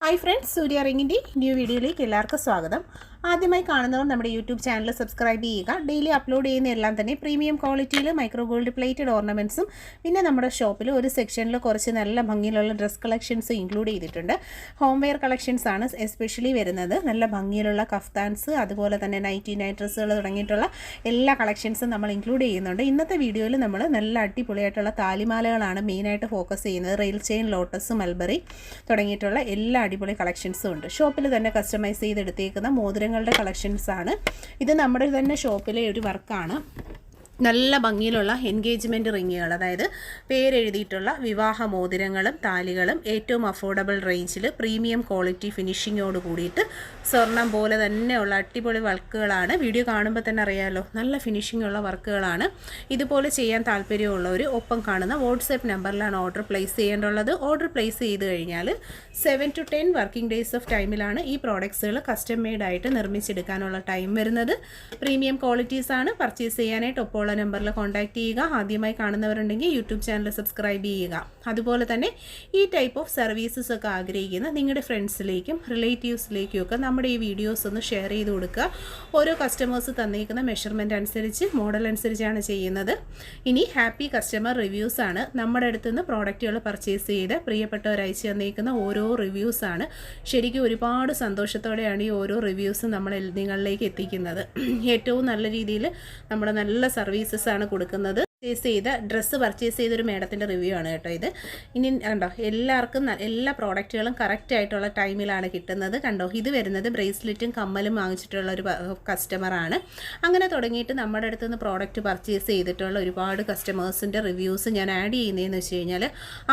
Hi friends, സൂര്യ റിങ്ങിൻ്റെ new വീഡിയോയിലേക്ക് എല്ലാവർക്കും സ്വാഗതം. ആദ്യമായി കാണുന്നവർ നമ്മുടെ യൂട്യൂബ് ചാനൽ സബ്സ്ക്രൈബ് ചെയ്യുക. ഡെയിലി അപ്ലോഡ് ചെയ്യുന്ന എല്ലാം തന്നെ പ്രീമിയം ക്വാളിറ്റിയിൽ മൈക്രോ ഗോൾഡ് പ്ലേറ്റഡ് ഓർണമെൻറ്റ്സും പിന്നെ നമ്മുടെ ഷോപ്പിൽ ഒരു സെക്ഷനിൽ കുറച്ച് നല്ല ഭംഗിയിലുള്ള ഡ്രസ് കളക്ഷൻസ് ഇൻക്ലൂഡ് ചെയ്തിട്ടുണ്ട്. ഹോം വെയർ കളക്ഷൻസ് ആണ് എസ്പെഷ്യലി വരുന്നത്. നല്ല ഭംഗിയിലുള്ള കഫ്താൻസ്, അതുപോലെ തന്നെ നൈറ്റി ഡ്രസ്സുകൾ തുടങ്ങിയിട്ടുള്ള എല്ലാ കളക്ഷൻസും നമ്മൾ ഇൻക്ലൂഡ് ചെയ്യുന്നുണ്ട്. ഇന്നത്തെ വീഡിയോയിൽ നമ്മൾ നല്ല അടിപൊളിയായിട്ടുള്ള താലിമാലകളാണ് മെയിനായിട്ട് ഫോക്കസ് ചെയ്യുന്നത്. റെയിൽ ചെയിൻ, ലോട്ടസ്, മൽബറി തുടങ്ങിയിട്ടുള്ള എല്ലാ അടിപൊളി കളക്ഷൻസും ഉണ്ട്. ഷോപ്പിൽ തന്നെ കസ്റ്റമൈസ് ചെയ്തെടുത്തേക്കുന്ന മോതിരങ്ങളുടെ കളക്ഷൻസ് ആണ് ഇത്. നമ്മുടെ തന്നെ ഷോപ്പിലെ ഒരു വർക്കാണ്. നല്ല ഭംഗിയിലുള്ള എൻഗേജ്മെൻറ്റ് റിങ്ങുകൾ, അതായത് പേരെഴുതിയിട്ടുള്ള വിവാഹ മോതിരങ്ങളും താലികളും ഏറ്റവും അഫോർഡബിൾ റേഞ്ചിൽ പ്രീമിയം ക്വാളിറ്റി ഫിനിഷിങ്ങോട് കൂടിയിട്ട് സ്വർണം പോലെ തന്നെയുള്ള അടിപൊളി വർക്കുകളാണ്. വീഡിയോ കാണുമ്പോൾ തന്നെ അറിയാമല്ലോ, നല്ല ഫിനിഷിംഗ് ഉള്ള വർക്കുകളാണ്. ഇതുപോലെ ചെയ്യാൻ താല്പര്യമുള്ളവർ ഒപ്പം കാണുന്ന വാട്സാപ്പ് നമ്പറിലാണ് ഓർഡർ പ്ലേസ് ചെയ്യേണ്ടുള്ളത്. ഓർഡർ പ്ലേസ് ചെയ്ത് കഴിഞ്ഞാൽ 7 to 10 വർക്കിംഗ് ഡേയ്സ് ഓഫ് ടൈമിലാണ് ഈ പ്രോഡക്ട്സുകൾ കസ്റ്റം മെയ്ഡായിട്ട് നിർമ്മിച്ചെടുക്കാനുള്ള ടൈം വരുന്നത്. പ്രീമിയം ക്വാളിറ്റീസാണ്. പർച്ചേസ് ചെയ്യാനായിട്ട് ഒപ്പം നമ്പറിൽ കോൺടാക്ട് ചെയ്യുക. ആദ്യമായി കാണുന്നവരുണ്ടെങ്കിൽ യൂട്യൂബ് ചാനൽ സബ്സ്ക്രൈബ് ചെയ്യുക. അതുപോലെ തന്നെ ഈ ടൈപ്പ് ഓഫ് സർവീസസ് ഒക്കെ ആഗ്രഹിക്കുന്ന നിങ്ങളുടെ ഫ്രണ്ട്സിലേക്കും റിലേറ്റീവ്സിലേക്കും ഒക്കെ നമ്മുടെ ഈ വീഡിയോസ് ഒന്ന് ഷെയർ ചെയ്ത് കൊടുക്കുക. ഓരോ കസ്റ്റമേഴ്സ് തന്നിരിക്കുന്ന മെഷർമെൻറ്റ് അനുസരിച്ച്, മോഡൽ അനുസരിച്ചാണ് ചെയ്യുന്നത്. ഇനി ഹാപ്പി കസ്റ്റമർ റിവ്യൂസ് ആണ്. നമ്മുടെ അടുത്ത് നിന്ന് പ്രോഡക്റ്റുകൾ പർച്ചേസ് ചെയ്ത് പ്രിയപ്പെട്ടവർ അയച്ചു തന്നിരിക്കുന്ന ഓരോ റിവ്യൂസാണ്. ശരിക്കും ഒരുപാട് സന്തോഷത്തോടെയാണ് ഈ ഓരോ റിവ്യൂസും നമ്മൾ നിങ്ങളിലേക്ക് എത്തിക്കുന്നത്. ഏറ്റവും നല്ല രീതിയിൽ നമ്മുടെ നല്ല സർവീസസ് ആണ് കൊടുക്കുന്നത്. ഡ്രസ്സ് പർച്ചേസ് ചെയ്തൊരു മേഡത്തിൻ്റെ റിവ്യൂ ആണ് കേട്ടോ ഇത്. ഇനി കണ്ടോ, എല്ലാവർക്കും എല്ലാ പ്രോഡക്റ്റുകളും കറക്റ്റ് ആയിട്ടുള്ള ടൈമിലാണ് കിട്ടുന്നത്. കണ്ടോ, ഇത് വരുന്നത് ബ്രേസ്ലെറ്റും കമ്മലും വാങ്ങിച്ചിട്ടുള്ള ഒരു കസ്റ്റമറാണ്. അങ്ങനെ തുടങ്ങിയിട്ട് നമ്മുടെ അടുത്ത് നിന്ന് പ്രോഡക്റ്റ് പർച്ചേസ് ചെയ്തിട്ടുള്ള ഒരുപാട് കസ്റ്റമേഴ്സിൻ്റെ റിവ്യൂസ് ഞാൻ ആഡ് ചെയ്യുന്നതെന്ന് വെച്ച് കഴിഞ്ഞാൽ,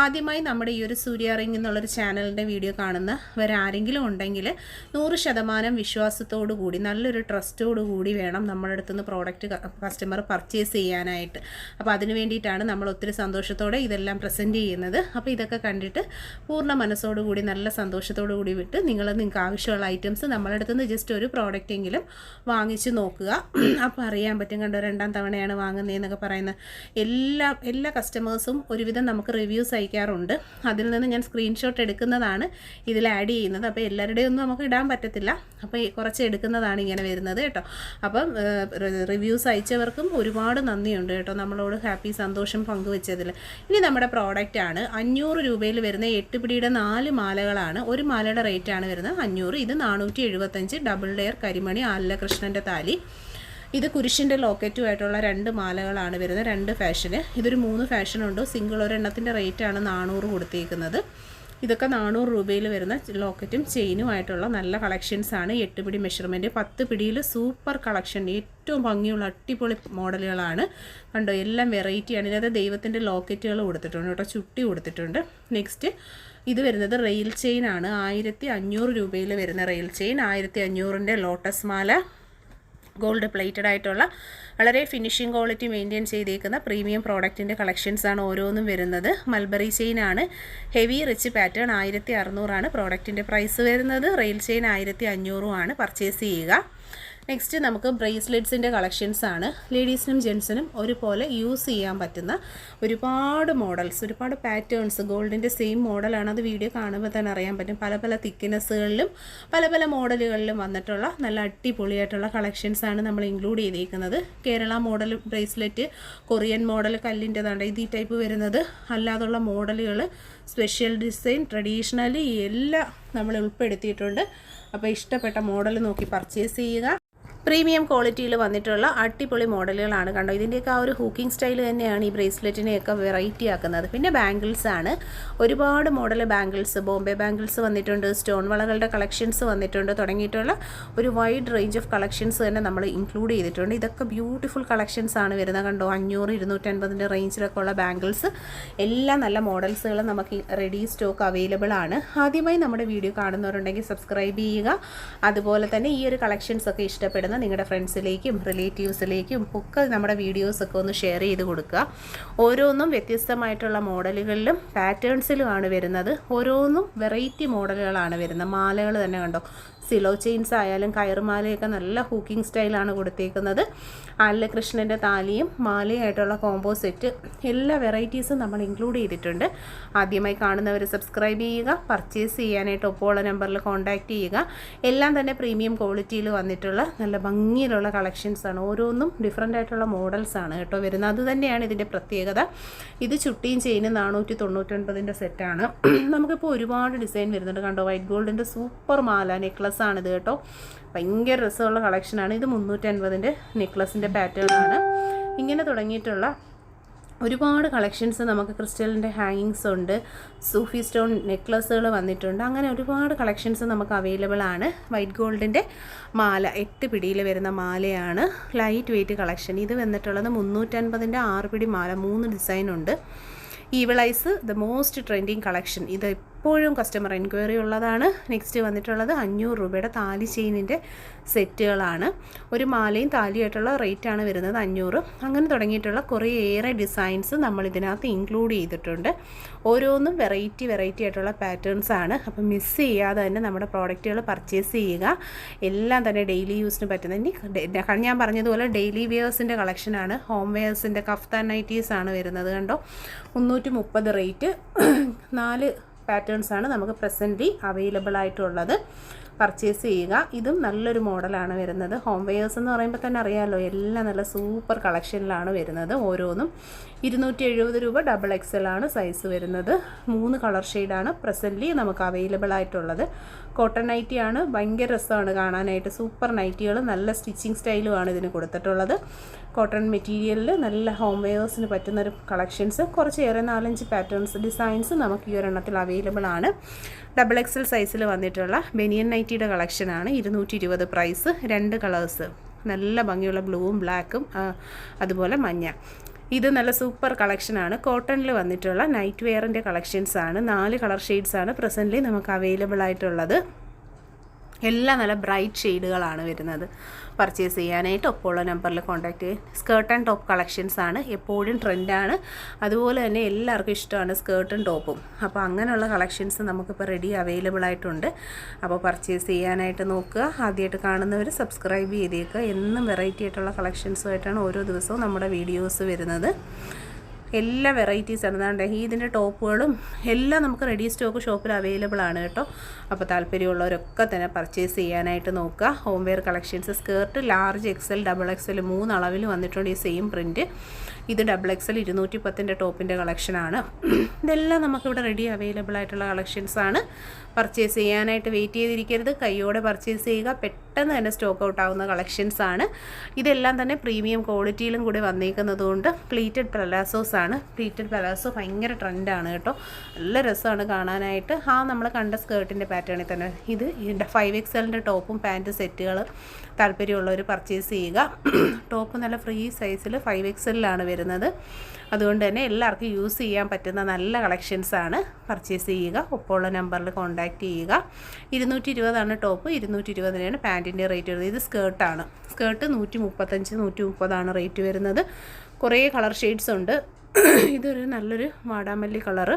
ആദ്യമായി നമ്മുടെ ഈ ഒരു സൂര്യ റിംഗ് എന്നുള്ളൊരു ചാനലിൻ്റെ വീഡിയോ കാണുന്നവരാരെങ്കിലും ഉണ്ടെങ്കിൽ 100% വിശ്വാസത്തോടു കൂടി, നല്ലൊരു ട്രസ്റ്റോടു കൂടി വേണം നമ്മുടെ അടുത്ത് നിന്ന് പ്രോഡക്റ്റ് കസ്റ്റമർ പർച്ചേസ് ചെയ്യാനായിട്ട്. അപ്പോൾ അതിന് വേണ്ടിയിട്ടാണ് നമ്മൾ ഒത്തിരി സന്തോഷത്തോടെ ഇതെല്ലാം പ്രസൻറ്റ് ചെയ്യുന്നത്. അപ്പോൾ ഇതൊക്കെ കണ്ടിട്ട് പൂർണ്ണ മനസ്സോടുകൂടി നല്ല സന്തോഷത്തോടു കൂടി വിട്ട് നിങ്ങൾക്ക് ആവശ്യമുള്ള ഐറ്റംസ് നമ്മുടെ അടുത്ത് നിന്ന് ജസ്റ്റ് ഒരു പ്രോഡക്റ്റെങ്കിലും വാങ്ങിച്ച് നോക്കുക. അപ്പോൾ അറിയാൻ പറ്റും. കണ്ടോ, 2ാം തവണയാണ് വാങ്ങുന്നതെന്നൊക്കെ പറയുന്ന എല്ലാ കസ്റ്റമേഴ്സും ഒരുവിധം നമുക്ക് റിവ്യൂസ് അയക്കാറുണ്ട്. അതിൽ നിന്ന് ഞാൻ സ്ക്രീൻഷോട്ട് എടുക്കുന്നതാണ് ഇതിൽ ആഡ് ചെയ്യുന്നത്. അപ്പോൾ എല്ലാവരുടെയും ഒന്നും നമുക്ക് ഇടാൻ പറ്റത്തില്ല. അപ്പോൾ കുറച്ച് എടുക്കുന്നതാണ് ഇങ്ങനെ വരുന്നത് കേട്ടോ. അപ്പം റിവ്യൂസ് അയച്ചവർക്കും ഒരുപാട് നന്ദിയുണ്ട് കേട്ടോ, നമ്മളോട് ഹാപ്പി സന്തോഷം പങ്കുവെച്ചതിൽ. ഇനി നമ്മുടെ പ്രോഡക്റ്റാണ് 500 രൂപയിൽ വരുന്ന 8 പിടിയുടെ 4 മാലകളാണ്. ഒരു മാലയുടെ റേറ്റാണ് വരുന്നത് 500. ഇത് 475 ഡബിൾ ലെയർ കരിമണി ആലകൃഷ്ണൻ്റെ താലി. ഇത് കുരിശിൻ്റെ ലോക്കറ്റുമായിട്ടുള്ള 2 മാലകളാണ് വരുന്നത്. 2 ഫാഷന്. ഇതൊരു 3 ഫാഷനുണ്ട്. സിംഗിൾ ഒരെണ്ണത്തിൻ്റെ റേറ്റാണ് 400 കൊടുത്തേക്കുന്നത്. ഇതൊക്കെ 400 രൂപയിൽ വരുന്ന ലോക്കറ്റും ചെയിനുമായിട്ടുള്ള നല്ല കളക്ഷൻസാണ്. 8 പിടി മെഷർമെൻറ്റ്, 10 പിടിയിൽ സൂപ്പർ കളക്ഷൻ, ഏറ്റവും ഭംഗിയുള്ള അടിപൊളി മോഡലുകളാണ്. കണ്ടോ, എല്ലാം വെറൈറ്റിയാണ്. ഇതിനകത്ത് ദൈവത്തിൻ്റെ ലോക്കറ്റുകൾ കൊടുത്തിട്ടുണ്ട് കേട്ടോ, ചുട്ടി കൊടുത്തിട്ടുണ്ട്. നെക്സ്റ്റ് ഇത് വരുന്നത് റെയിൽ ചെയിൻ ആണ്. 1500 രൂപയിൽ വരുന്ന റെയിൽ ചെയിൻ. 1500ൻ്റെ ലോട്ടസ് മാല, ഗോൾഡ് പ്ലേറ്റഡ് ആയിട്ടുള്ള വളരെ ഫിനിഷിംഗ് ക്വാളിറ്റി മെയിൻറ്റെയിൻ ചെയ്തേക്കുന്ന പ്രീമിയം പ്രോഡക്റ്റിൻ്റെ കളക്ഷൻസാണ് ഓരോന്നും വരുന്നത്. മൽബറി ചെയിനാണ്. Heavy rich pattern. 1600 പ്രോഡക്റ്റിൻ്റെ പ്രൈസ് വരുന്നത്. റെയിൽ ചെയിൻ 1500 ആണ്. പർച്ചേസ് ചെയ്യുക. നെക്സ്റ്റ് നമുക്ക് ബ്രേസ്ലെറ്റ്സിൻ്റെ കളക്ഷൻസാണ്. ലേഡീസിനും ജെൻസിനും ഒരുപോലെ യൂസ് ചെയ്യാൻ പറ്റുന്ന ഒരുപാട് മോഡൽസ്, ഒരുപാട് പാറ്റേൺസ്. ഗോൾഡിൻ്റെ സെയിം മോഡലാണ്. അത് വീഡിയോ കാണുമ്പോൾ തന്നെ അറിയാൻ പറ്റും. പല പല തിക്നെസ്സുകളിലും പല മോഡലുകളിലും വന്നിട്ടുള്ള നല്ല അടിപൊളിയായിട്ടുള്ള കളക്ഷൻസാണ് നമ്മൾ ഇൻക്ലൂഡ് ചെയ്തേക്കുന്നത്. Kerala model bracelet, Korean model കല്ലിൻ്റെതാണ് ഇത്, ഈ ടൈപ്പ് വരുന്നത്. അല്ലാതുള്ള മോഡലുകൾ, സ്പെഷ്യൽ ഡിസൈൻ, ട്രഡീഷണലി എല്ലാം നമ്മൾ ഉൾപ്പെടുത്തിയിട്ടുണ്ട്. അപ്പോൾ ഇഷ്ടപ്പെട്ട മോഡൽ നോക്കി പർച്ചേസ് ചെയ്യുക. പ്രീമിയം ക്വാളിറ്റിയിൽ വന്നിട്ടുള്ള അടിപൊളി മോഡലുകളാണ്. കണ്ടോ, ഇതിൻ്റെയൊക്കെ ആ ഒരു ഹൂക്കിംഗ് സ്റ്റൈൽ തന്നെയാണ് ഈ ബ്രേസ്ലെറ്റിനെയൊക്കെ വെറൈറ്റി ആക്കുന്നത്. പിന്നെ ബാംഗിൾസ് ആണ്. ഒരുപാട് മോഡൽ ബാംഗിൾസ്, ബോംബെ ബാംഗിൾസ് വന്നിട്ടുണ്ട്, സ്റ്റോൺ വളകളുടെ കളക്ഷൻസ് വന്നിട്ടുണ്ട്. തുടങ്ങിയിട്ടുള്ള ഒരു വൈഡ് റേഞ്ച് ഓഫ് കളക്ഷൻസ് തന്നെ നമ്മൾ ഇൻക്ലൂഡ് ചെയ്തിട്ടുണ്ട്. ഇതൊക്കെ ബ്യൂട്ടിഫുൾ കളക്ഷൻസ് ആണ് വരുന്നത്. കണ്ടോ, 500, 250 റേഞ്ചിലൊക്കെ ഉള്ള ബാംഗിൾസ്, എല്ലാം നല്ല മോഡൽസുകൾ നമുക്ക് റെഡി സ്റ്റോക്ക് അവൈലബിൾ ആണ്. ആദ്യമായി നമ്മുടെ വീഡിയോ കാണുന്നവരുണ്ടെങ്കിൽ സബ്സ്ക്രൈബ് ചെയ്യുക. അതുപോലെ തന്നെ ഈ ഒരു കളക്ഷൻസ് ഒക്കെ ഇഷ്ടപ്പെടുന്ന നിങ്ങളുടെ ഫ്രണ്ട്സിലേക്കും റിലേറ്റീവ്സിലേക്കും ഒക്കെ നമ്മുടെ വീഡിയോസൊക്കെ ഒന്ന് ഷെയർ ചെയ്ത് കൊടുക്കുക. ഓരോന്നും വ്യത്യസ്തമായിട്ടുള്ള മോഡലുകളിലും പാറ്റേൺസിലുമാണ് വരുന്നത്. ഓരോന്നും വെറൈറ്റി മോഡലുകളാണ് വരുന്നത്. മാലകൾ തന്നെ കണ്ടോ, സിലോ ചെയിൻസ് ആയാലും കയറുമാലയൊക്കെ നല്ല ഹൂക്കിംഗ് സ്റ്റൈലാണ് കൊടുത്തേക്കുന്നത്. കൃഷ്ണൻ്റെ താലിയും മാലയായിട്ടുള്ള കോംബോ സെറ്റ് എല്ലാ വെറൈറ്റീസും നമ്മൾ ഇൻക്ലൂഡ് ചെയ്തിട്ടുണ്ട്. ആദ്യമായി കാണുന്നവർ സബ്സ്ക്രൈബ് ചെയ്യുക. പർച്ചേസ് ചെയ്യാനായിട്ട് ഒപ്പമുള്ള നമ്പറിൽ കോൺടാക്റ്റ് ചെയ്യുക. എല്ലാം തന്നെ പ്രീമിയം ക്വാളിറ്റിയിൽ വന്നിട്ടുള്ള നല്ല ഭംഗിയിലുള്ള കളക്ഷൻസാണ്. ഓരോന്നും ഡിഫറെൻ്റ് ആയിട്ടുള്ള മോഡൽസാണ് കേട്ടോ വരുന്നത്. അതുതന്നെയാണ് ഇതിൻ്റെ പ്രത്യേകത. ഇത് ചുട്ടിയും ചെയിനും 499 സെറ്റാണ്. നമുക്കിപ്പോൾ ഒരുപാട് ഡിസൈൻ വരുന്നുണ്ട്. കണ്ടോ, വൈറ്റ് ഗോൾഡിൻ്റെ സൂപ്പർ മാല നെക്ലസ് ആണിത് കേട്ടോ. ഭയങ്കര രസമുള്ള കളക്ഷനാണ്. ഇത് 350 നെക്ലസിൻ്റെ പാറ്റേൺ ആണ്. ഇങ്ങനെ തുടങ്ങിയിട്ടുള്ള ഒരുപാട് കളക്ഷൻസ് നമുക്ക് ക്രിസ്റ്റലിൻ്റെ ഹാങ്ങിങ്സ് ഉണ്ട്, സൂഫി സ്റ്റോൺ നെക്ലസുകൾ വന്നിട്ടുണ്ട്. അങ്ങനെ ഒരുപാട് കളക്ഷൻസ് നമുക്ക് അവൈലബിൾ ആണ്. വൈറ്റ് ഗോൾഡിൻ്റെ മാല 8 പിടിയിൽ വരുന്ന മാലയാണ്. Light weight collection. ഇത് വന്നിട്ടുള്ളത് 350 6 പിടി മാല. 3 ഡിസൈൻ ഉണ്ട്. Evil eyes the most trending collection. ഇത് എപ്പോഴും കസ്റ്റമർ എൻക്വയറി ഉള്ളതാണ്. നെക്സ്റ്റ് വന്നിട്ടുള്ളത് 500 രൂപയുടെ താലി ചെയിനിൻ്റെ സെറ്റുകളാണ്. ഒരു മാലയും താലിയായിട്ടുള്ള റേറ്റാണ് വരുന്നത് 500. അങ്ങനെ തുടങ്ങിയിട്ടുള്ള കുറേയേറെ ഡിസൈൻസ് നമ്മൾ ഇതിനകത്ത് ഇൻക്ലൂഡ് ചെയ്തിട്ടുണ്ട്. ഓരോന്നും വെറൈറ്റി ആയിട്ടുള്ള പാറ്റേൺസ് ആണ്. അപ്പം മിസ് ചെയ്യാതെ തന്നെ നമ്മുടെ പ്രോഡക്റ്റുകൾ പർച്ചേസ് ചെയ്യുക. എല്ലാം തന്നെ ഡെയിലി യൂസിന് പറ്റുന്ന, ഞാൻ പറഞ്ഞതുപോലെ ഡെയിലി വെയേഴ്സിൻ്റെ കളക്ഷനാണ്. ഹോം വെയേഴ്സിൻ്റെ കഫ്താൻ നൈറ്റീസ് ആണ് വരുന്നത്. കണ്ടോ, 330 റേറ്റ്. 4 പാറ്റേൺസാണ് നമുക്ക് പ്രസൻ്റ്ലി അവൈലബിൾ ആയിട്ടുള്ളത്. പർച്ചേസ് ചെയ്യുക. ഇതും നല്ലൊരു മോഡലാണ് വരുന്നത്. ഹോം വെയേഴ്സ് എന്ന് പറയുമ്പോൾ തന്നെ അറിയാമല്ലോ, എല്ലാം നല്ല സൂപ്പർ കളക്ഷനിലാണ് വരുന്നത്. ഓരോന്നും 270 രൂപ. XXL ആണ് സൈസ് വരുന്നത്. 3 കളർ ഷെയ്ഡാണ് പ്രസൻ്റ്ലി നമുക്ക് അവൈലബിൾ ആയിട്ടുള്ളത്. കോട്ടൺ നൈറ്റിയാണ്. ഭയങ്കര രസമാണ് കാണാനായിട്ട്. സൂപ്പർ നൈറ്റികൾ, നല്ല സ്റ്റിച്ചിങ് സ്റ്റൈലുമാണ് ഇതിന് കൊടുത്തിട്ടുള്ളത്. കോട്ടൺ മെറ്റീരിയലിൽ നല്ല ഹോം വെയേഴ്സിന് പറ്റുന്നൊരു കളക്ഷൻസ്, കുറച്ചേറെ 4-5 പാറ്റേൺസ് ഡിസൈൻസ് നമുക്ക് ഈ ഒരെണ്ണത്തിൽ അവൈലബിൾ ആണ്. XXL സൈസിൽ വന്നിട്ടുള്ള ബനിയൻ നൈറ്റിയുടെ കളക്ഷനാണ്. 220 പ്രൈസ്. 2 കളേഴ്സ്, നല്ല ഭംഗിയുള്ള ബ്ലൂവും ബ്ലാക്കും അതുപോലെ മഞ്ഞ. ഇത് നല്ല സൂപ്പർ കളക്ഷനാണ്. കോട്ടണിൽ വന്നിട്ടുള്ള നൈറ്റ് വെയറിൻ്റെ കളക്ഷൻസാണ്. 4 കളർ ഷെയ്ഡ്സാണ് പ്രസൻ്റ്ലി നമുക്ക് അവൈലബിൾ ആയിട്ടുള്ളത്. എല്ലാം നല്ല ബ്രൈറ്റ് ഷെയ്ഡുകളാണ് വരുന്നത്. പർച്ചേസ് ചെയ്യാനായിട്ട് ഒപ്പമുള്ള നമ്പറിൽ കോൺടാക്റ്റ് ചെയ്യുക. സ്കേർട്ട് ആൻഡ് ടോപ്പ് കളക്ഷൻസാണ്. എപ്പോഴും ട്രെൻഡാണ്. അതുപോലെ തന്നെ എല്ലാവർക്കും ഇഷ്ടമാണ് സ്കേർട്ടും ടോപ്പും. അപ്പോൾ അങ്ങനെയുള്ള കളക്ഷൻസ് നമുക്കിപ്പോൾ റെഡി അവൈലബിൾ ആയിട്ടുണ്ട്. അപ്പോൾ പർച്ചേസ് ചെയ്യാനായിട്ട് നോക്കുക. ആദ്യമായിട്ട് കാണുന്നവർ സബ്സ്ക്രൈബ് ചെയ്തേക്കുക. എന്നും വെറൈറ്റി ആയിട്ടുള്ള കളക്ഷൻസുമായിട്ടാണ് ഓരോ ദിവസവും നമ്മുടെ വീഡിയോസ് വരുന്നത്. എല്ലാ വെറൈറ്റീസാണ്. അതാണ്ട് ഇതിൻ്റെ ടോപ്പുകളും എല്ലാം നമുക്ക് റെഡി സ്റ്റോക്ക് ഷോപ്പിൽ അവൈലബിൾ ആണ് കേട്ടോ. അപ്പോൾ താല്പര്യമുള്ളവരൊക്കെ തന്നെ പർച്ചേസ് ചെയ്യാനായിട്ട് നോക്കുക. Home wear collections, skirt large XL, XXL 3 അളവിൽ വന്നിട്ടുണ്ട് ഈ സെയിം പ്രിൻറ്റ്. ഇത് XXL 210 ടോപ്പിൻ്റെ കളക്ഷനാണ്. ഇതെല്ലാം നമുക്കിവിടെ റെഡി അവൈലബിൾ ആയിട്ടുള്ള കളക്ഷൻസാണ്. പർച്ചേസ് ചെയ്യാനായിട്ട് വെയിറ്റ് ചെയ്തിരിക്കരുത്. കൈയോടെ പർച്ചേസ് ചെയ്യുക. പെട്ടെന്ന് തന്നെ സ്റ്റോക്ക് ഔട്ട് ആവുന്ന കളക്ഷൻസാണ്. ഇതെല്ലാം തന്നെ പ്രീമിയം ക്വാളിറ്റിയിലും കൂടി വന്നേക്കുന്നതുകൊണ്ട് പ്ലീറ്റഡ് പലാസോസ് ആണ്. പ്ലീറ്റഡ് പലാസോ ഭയങ്കര ട്രെൻഡാണ് കേട്ടോ. നല്ല രസമാണ് കാണാനായിട്ട്. നമ്മൾ കണ്ട സ്കേർട്ടിൻ്റെ പാറ്റേണിൽ തന്നെ ഇത് 5XL ടോപ്പും പാൻറ്റ് സെറ്റുകൾ താല്പര്യമുള്ളവർ പർച്ചേസ് ചെയ്യുക. ടോപ്പ് നല്ല ഫ്രീ സൈസിൽ 5XL വരുന്നത്. അതുകൊണ്ട് തന്നെ എല്ലാവർക്കും യൂസ് ചെയ്യാൻ പറ്റുന്ന നല്ല കളക്ഷൻസാണ്. പർച്ചേസ് ചെയ്യുക. ഒപ്പമുള്ള നമ്പറിൽ കോൺടാക്റ്റ് ചെയ്യുക. 220 ടോപ്പ്, 220 പാൻറ്റിൻ്റെ റേറ്റ് വരുന്നത്. ഇത് സ്കേർട്ടാണ്. സ്കേർട്ട് 135, 130 റേറ്റ് വരുന്നത്. കുറേ കളർ ഷെയ്ഡ്സ് ഉണ്ട്. ഇതൊരു നല്ലൊരു വാടാമല്ലി കളറ്,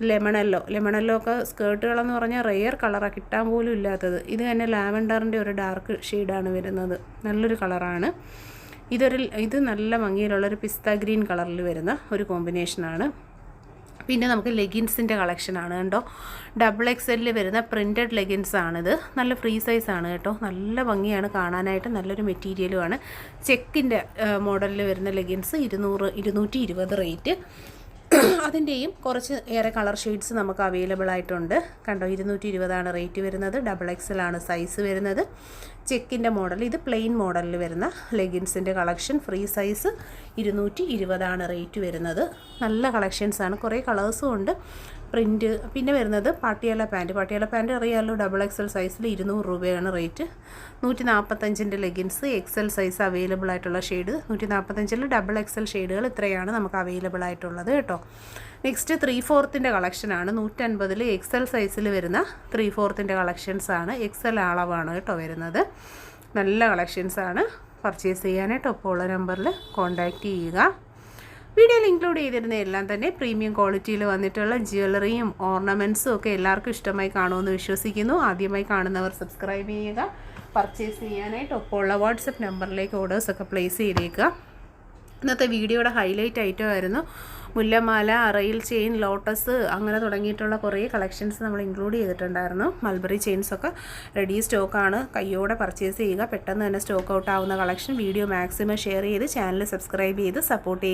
ലെമണല്ലോ ഒക്കെ സ്കേർട്ടുകളെന്ന് പറഞ്ഞാൽ റെയർ കളറാണ്, കിട്ടാൻ പോലും ഇല്ലാത്തത്. ഇത് തന്നെ ലാവൻഡറിൻ്റെ ഒരു ഡാർക്ക് ഷെയ്ഡാണ് വരുന്നത്. നല്ലൊരു കളറാണ്. ഇത് നല്ല ഭംഗിയിലുള്ളൊരു പിസ്ത ഗ്രീൻ കളറിൽ വരുന്ന ഒരു കോമ്പിനേഷനാണ്. പിന്നെ നമുക്ക് ലെഗിൻസിൻ്റെ കളക്ഷനാണ് കണ്ടോ. XXL വരുന്ന പ്രിൻറ്റഡ് ലെഗിൻസാണിത്. നല്ല ഫ്രീ സൈസാണ് കേട്ടോ. നല്ല ഭംഗിയാണ് കാണാനായിട്ട്. നല്ലൊരു മെറ്റീരിയലുമാണ്. ചെക്കിൻ്റെ മോഡലിൽ വരുന്ന ലെഗിൻസ് 220 റേറ്റ്. അതിൻ്റെയും കുറച്ച് ഏറെ കളർ ഷെയ്ഡ്സ് നമുക്ക് അവൈലബിൾ ആയിട്ടുണ്ട്. കണ്ടോ, 220 റേറ്റ് വരുന്നത്. XXL സൈസ് വരുന്നത്. ചെക്കിൻ്റെ മോഡൽ. ഇത് പ്ലെയിൻ മോഡലിൽ വരുന്ന ലെഗിൻസിൻ്റെ കളക്ഷൻ. ഫ്രീ സൈസ് 220 റേറ്റ് വരുന്നത്. നല്ല കളക്ഷൻസാണ്. കുറേ കളേഴ്സും ഉണ്ട്. പ്രിൻറ്റ്. പിന്നെ വരുന്നത് പാട്ടിയാല പാൻറ്റ് അറിയാമല്ലോ. XXL സൈസിൽ 200 രൂപയാണ് rate. 145 leggings XL size available ആയിട്ടുള്ള ഷെയ്ഡ്. 145 XXL ഷെയ്ഡുകൾ ഇത്രയാണ് നമുക്ക് അവൈലബിൾ ആയിട്ടുള്ളത് കേട്ടോ. നെക്സ്റ്റ് 3/4 കളക്ഷനാണ്. 150 XL സൈസിൽ വരുന്ന 3/4 കളക്ഷൻസാണ്. XL അളവാണ് കേട്ടോ വരുന്നത്. നല്ല കളക്ഷൻസാണ്. പർച്ചേസ് ചെയ്യാനായിട്ട് ഒപ്പമുള്ള നമ്പറിൽ കോൺടാക്റ്റ് ചെയ്യുക. വീഡിയോയിൽ ഇൻക്ലൂഡ് ചെയ്തിരുന്ന എല്ലാം തന്നെ പ്രീമിയം ക്വാളിറ്റിയിൽ വന്നിട്ടുള്ള ജ്വല്ലറിയും ഓർണമെൻറ്റ്സും ഒക്കെ എല്ലാവർക്കും ഇഷ്ടമായി കാണുമെന്ന് വിശ്വസിക്കുന്നു. ആദ്യമായി കാണുന്നവർ സബ്സ്ക്രൈബ് ചെയ്യുക. പർച്ചേസ് ചെയ്യാനായിട്ട് ഒപ്പമുള്ള വാട്സപ്പ് നമ്പറിലേക്ക് ഓർഡേഴ്സൊക്കെ പ്ലേസ് ചെയ്തേക്കുക. ഇന്നത്തെ വീഡിയോയുടെ ഹൈലൈറ്റ് ഐറ്റം ആയിരുന്നു മുല്ലമാല, അറയിൽ ചെയിൻ, ലോട്ടസ് അങ്ങനെ തുടങ്ങിയിട്ടുള്ള കുറേ കളക്ഷൻസ് നമ്മൾ ഇൻക്ലൂഡ് ചെയ്തിട്ടുണ്ടായിരുന്നു. മൾബറി ചെയിൻസൊക്കെ റെഡി സ്റ്റോക്കാണ്. കയ്യോടെ പർച്ചേസ് ചെയ്യുക. പെട്ടെന്ന് തന്നെ സ്റ്റോക്ക് ഔട്ട് ആവുന്ന കളക്ഷൻ. വീഡിയോ മാക്സിമം ഷെയർ ചെയ്ത് ചാനൽ സബ്സ്ക്രൈബ് ചെയ്ത് സപ്പോർട്ട് ചെയ്യുക.